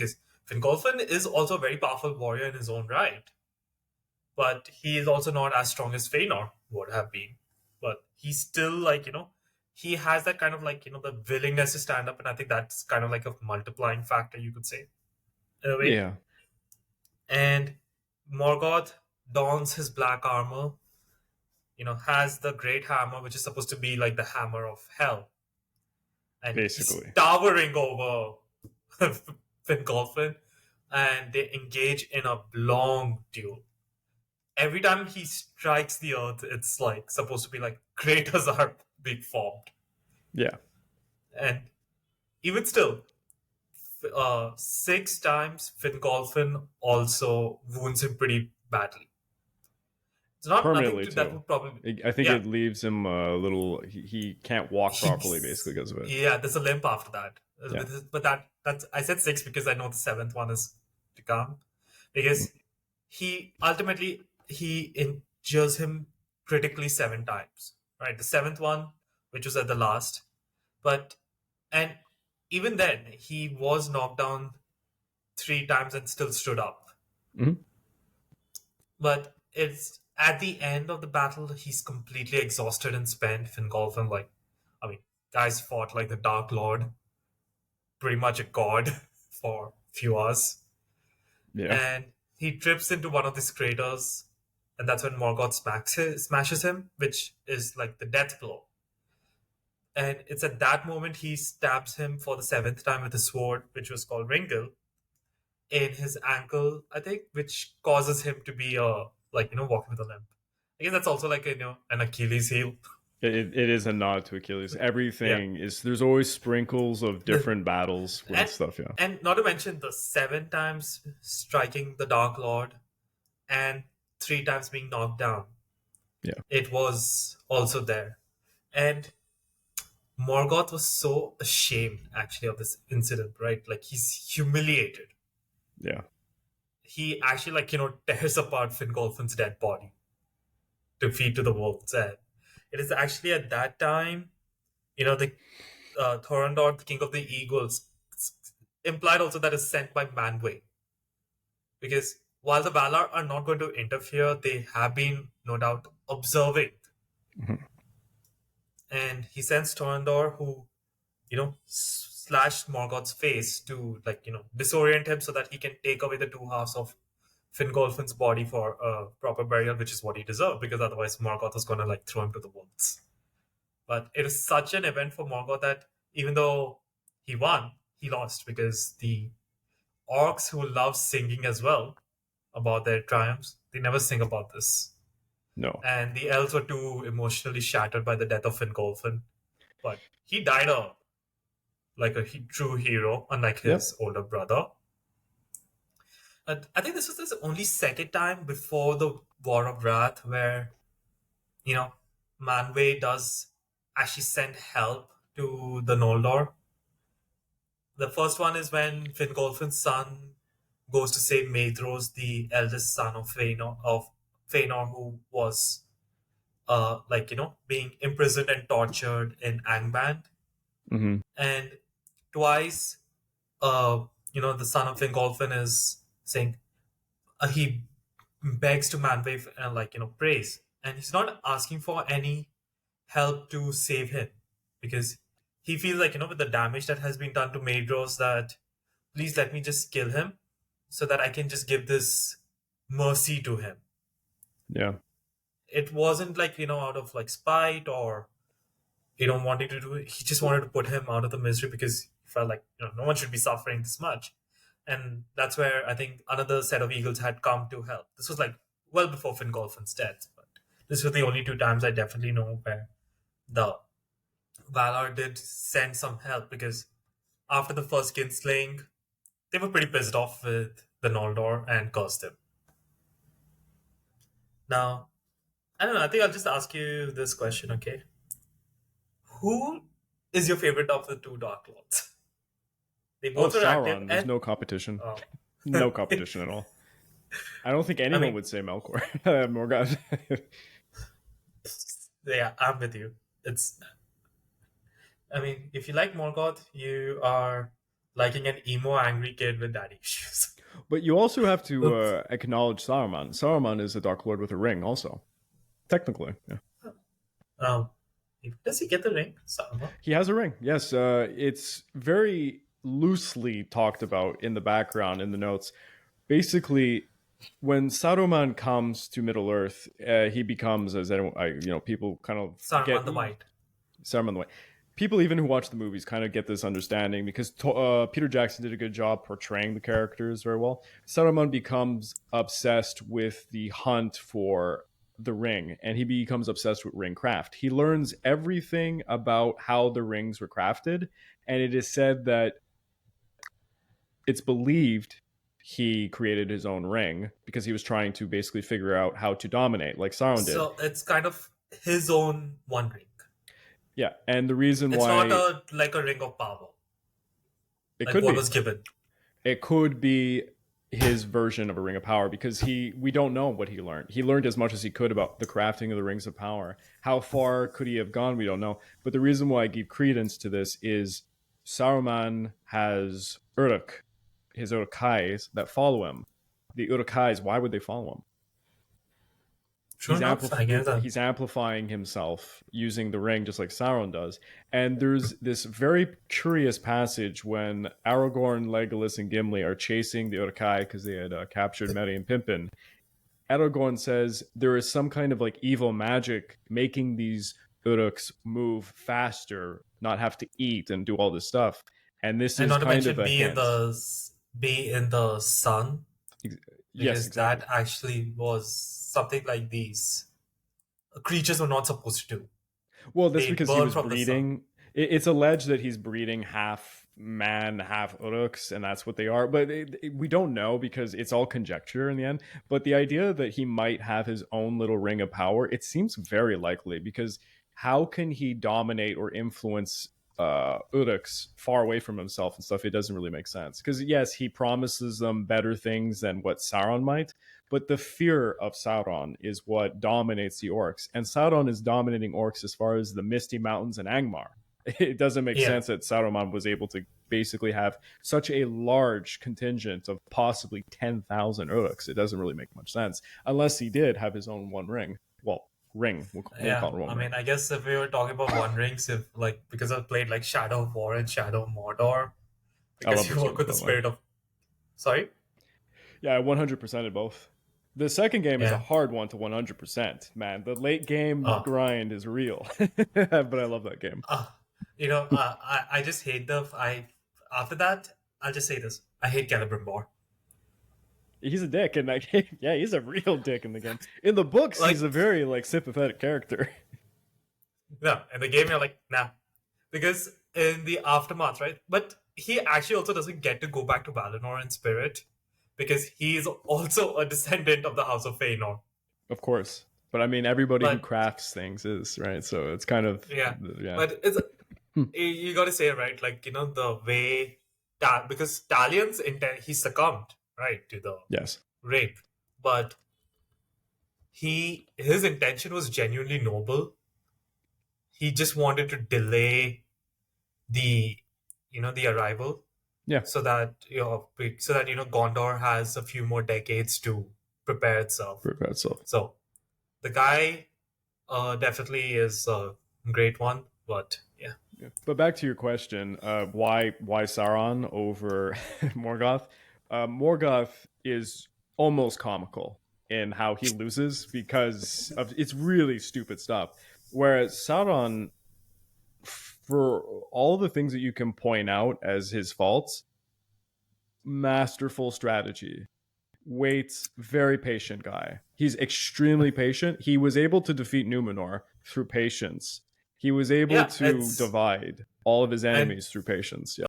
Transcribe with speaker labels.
Speaker 1: because Fingolfin is also a very powerful warrior in his own right, but he is also not as strong as Feanor would have been. But he's still like, he has that kind of like, the willingness to stand up, and I think that's kind of like a multiplying factor, you could say, in a way.
Speaker 2: Yeah,
Speaker 1: And Morgoth dons his black armor, has the great hammer, which is supposed to be like the hammer of hell, and he's
Speaker 2: basically.
Speaker 1: towering over Fingolfin, and they engage in a long duel. Every time he strikes the earth, it's like supposed to be like craters are being formed,
Speaker 2: Yeah,
Speaker 1: and even still, six times Fingolfin also wounds him pretty badly. It's not nothing
Speaker 2: permanently
Speaker 1: to that
Speaker 2: too.
Speaker 1: would probably,
Speaker 2: I think
Speaker 1: yeah.
Speaker 2: it leaves him a little. He can't walk properly, basically,
Speaker 1: He's,
Speaker 2: because of it.
Speaker 1: yeah, there's a limp after that.
Speaker 2: Yeah.
Speaker 1: But that's I said six because I know the seventh one is to come. Because he ultimately he injures him critically seven times. Right? The seventh one, which was at the last. But and even then he was knocked down three times and still stood up.
Speaker 2: Mhm.
Speaker 1: But it's at the end of the battle, he's completely exhausted and spent. Fingolfin, like, I mean, guys fought like the Dark Lord, pretty much a god for a few hours.
Speaker 2: Yeah.
Speaker 1: And he trips into one of these craters, and that's when Morgoth smashes him, which is like the death blow. And it's at that moment he stabs him for the seventh time with a sword, which was called Ringel, in his ankle, I think, which causes him to be like walking with a limp. I guess that's also like an Achilles heel.
Speaker 2: It is a nod to Achilles.
Speaker 1: Yeah,
Speaker 2: Everything is. There's always sprinkles of
Speaker 1: the,
Speaker 2: different battles with
Speaker 1: and
Speaker 2: stuff. Yeah.
Speaker 1: and not to mention the seven times striking the Dark Lord and three times being knocked down.
Speaker 2: Yeah.
Speaker 1: It was also there, and Morgoth was so ashamed actually of this incident, right? Like he's humiliated.
Speaker 2: Yeah.
Speaker 1: He actually tears apart Fingolfin's dead body to feed to the wolves. And it is actually at that time, the Thorondor, the king of the eagles, implied also that is sent by Manwë. Because while the Valar are not going to interfere, they have been, no doubt, observing.
Speaker 2: Mhm.
Speaker 1: And he sends Thorondor, who, slashed Morgoth's face to, like, disorient him so that he can take away the two halves of Fingolfin's body for a proper burial, which is what he deserved, because otherwise Morgoth was going to, like, throw him to the wolves. But it was such an event for Morgoth that even though he won, he lost because the orcs who love singing as well about their triumphs, they never sing about this.
Speaker 2: No.
Speaker 1: And the elves were too emotionally shattered by the death of Fingolfin. But he died like a true hero, unlike
Speaker 2: Yep.
Speaker 1: his older brother. And I think this was his only second time before the War of Wrath where, you know, Manwë does actually send help to the Noldor. The first one is when Fingolfin's son goes to save Maedhros, the eldest son of Fëanor, who was being imprisoned and tortured in Angband.
Speaker 2: Hmm.
Speaker 1: And twice, the son of Fingolfin is saying, he begs to Manwë and praise, and he's not asking for any help to save him because he feels like with the damage that has been done to Maedhros, that please let me just kill him so that I can just give this mercy to him.
Speaker 2: Yeah.
Speaker 1: It wasn't like out of like spite or wanting to do it. He just wanted to put him out of the misery because he felt like no one should be suffering this much. And that's where I think another set of eagles had come to help. This was like well before Fingolfin's death, but this were the only two times I definitely know where the Valar did send some help, because after the first kinslaying, they were pretty pissed off with the Noldor and cursed him. Now, I don't know, I think I'll just ask you this question, okay? Who is your favorite of the two Dark Lords? They
Speaker 2: Oh,
Speaker 1: both are active,
Speaker 2: Sauron. There's
Speaker 1: and
Speaker 2: no competition.
Speaker 1: uh,
Speaker 2: No competition at all. I don't think
Speaker 1: I
Speaker 2: anyone
Speaker 1: mean,
Speaker 2: would say Melkor. Morgoth.
Speaker 1: yeah, I'm with you. It's, I mean, if you like Morgoth, you are liking an emo angry kid with daddy issues.
Speaker 2: But you also have to
Speaker 1: Oops.
Speaker 2: acknowledge Saruman. Saruman is a Dark Lord with a ring, also technically. Yeah.
Speaker 1: Um, does he get the ring? Somehow.
Speaker 2: He has a ring. Yes, it's very loosely talked about in the background in the notes. Basically, when Saruman comes to Middle Earth, he becomes, as anyone, people kind of get
Speaker 1: Saruman the White.
Speaker 2: Saruman the Way. People even who watch the movies kind of get this understanding because Peter Jackson did a good job portraying the characters very well. Saruman becomes obsessed with the hunt for the ring, and he becomes obsessed with ring craft. He learns everything about how the rings were crafted, and it is said that it's believed he created his own ring because he was trying to basically figure out how to dominate like Sauron did.
Speaker 1: So it's kind of his own one ring.
Speaker 2: Yeah, and the reason
Speaker 1: It's not
Speaker 2: why
Speaker 1: a like a ring of power,
Speaker 2: it
Speaker 1: like
Speaker 2: could
Speaker 1: what
Speaker 2: be
Speaker 1: was given.
Speaker 2: it could be his version of a ring of power because we don't know what he learned. He learned as much as he could about the crafting of the rings of power. How far could he have gone? We don't know. But the reason why I give credence to this is Saruman has Uruk, his Urukais that follow him. The Urukais, why would they follow him?
Speaker 1: True enough, I guess.
Speaker 2: He's amplifying himself using the ring just like Sauron does. And there's this very curious passage when Aragorn, Legolas, and Gimli are chasing the Uruk-hai because they had captured Merry and Pippin. Aragorn says there is some kind of like evil magic making these Uruks move faster, not have to eat and do all this stuff. And this
Speaker 1: And
Speaker 2: is
Speaker 1: not to
Speaker 2: kind of
Speaker 1: mention
Speaker 2: a hint.
Speaker 1: be in the sun,
Speaker 2: Yes,
Speaker 1: because
Speaker 2: exactly.
Speaker 1: that actually was something like these creatures were not supposed to do.
Speaker 2: Well, that's
Speaker 1: They
Speaker 2: because he
Speaker 1: burn
Speaker 2: was
Speaker 1: from the sun.
Speaker 2: breeding. It's alleged that he's breeding half man, half uruks, and that's what they are. But we don't know because it's all conjecture in the end. But the idea that he might have his own little ring of power, it seems very likely because how can he dominate or influence uruks far away from himself and stuff? It doesn't really make sense. Because yes, he promises them better things than what Sauron might, but the fear of Sauron is what dominates the orcs. And Sauron is dominating orcs as far as the Misty Mountains and Angmar. It doesn't make
Speaker 1: Yeah,
Speaker 2: sense that Saruman was able to basically have such a large contingent of possibly 10,000 Uruks. It doesn't really make much sense unless he did have his own one ring. Well, ring. We'll
Speaker 1: yeah.
Speaker 2: call it one
Speaker 1: I
Speaker 2: ring.
Speaker 1: mean, I guess if we were talking about One Rings, if like because I've played like Shadow of War and Shadow of Mordor,
Speaker 2: I love
Speaker 1: because you
Speaker 2: those
Speaker 1: work
Speaker 2: games,
Speaker 1: with
Speaker 2: by
Speaker 1: the
Speaker 2: the way.
Speaker 1: spirit of. Sorry.
Speaker 2: Yeah, I 100%ed both. The second game is a
Speaker 1: Yeah.
Speaker 2: hard one to 100%. Man, the late game
Speaker 1: Uh,
Speaker 2: grind is real. But I love that game.
Speaker 1: uh, I just hate the I. After that, I'll just say this: I hate Celebrimbor.
Speaker 2: He's a dick in that game. Yeah, he's a real dick in the game. In the books, he's
Speaker 1: Like,
Speaker 2: a very like sympathetic character.
Speaker 1: no, in the game you're like, nah, because in the aftermath, right? But he actually also doesn't get to go back to Valinor in spirit because he's also a descendant of the House of Feanor.
Speaker 2: Of course. But I mean, everybody who
Speaker 1: But
Speaker 2: crafts things is, right? So it's kind of,
Speaker 1: yeah,
Speaker 2: yeah.
Speaker 1: but it's you got to say, right, like the way because Talion's intent, he succumbed, right, to the
Speaker 2: Yes.
Speaker 1: rape, but his intention was genuinely noble. He just wanted to delay the the arrival,
Speaker 2: Yeah.
Speaker 1: so that Gondor has a few more decades to prepare itself.
Speaker 2: Prepare itself.
Speaker 1: So the guy definitely is a great one, but yeah.
Speaker 2: Yeah. But back to your question, why Sauron over Morgoth? Morgoth is almost comical in how he loses because of it's really stupid stuff. Whereas Sauron, for all the things that you can point out as his faults, masterful strategy. Waits, very patient guy. He's extremely patient. He was able to defeat Numenor through patience. He was able
Speaker 1: Yeah,
Speaker 2: to
Speaker 1: it's
Speaker 2: divide all of his
Speaker 1: and
Speaker 2: enemies through patience. Yeah.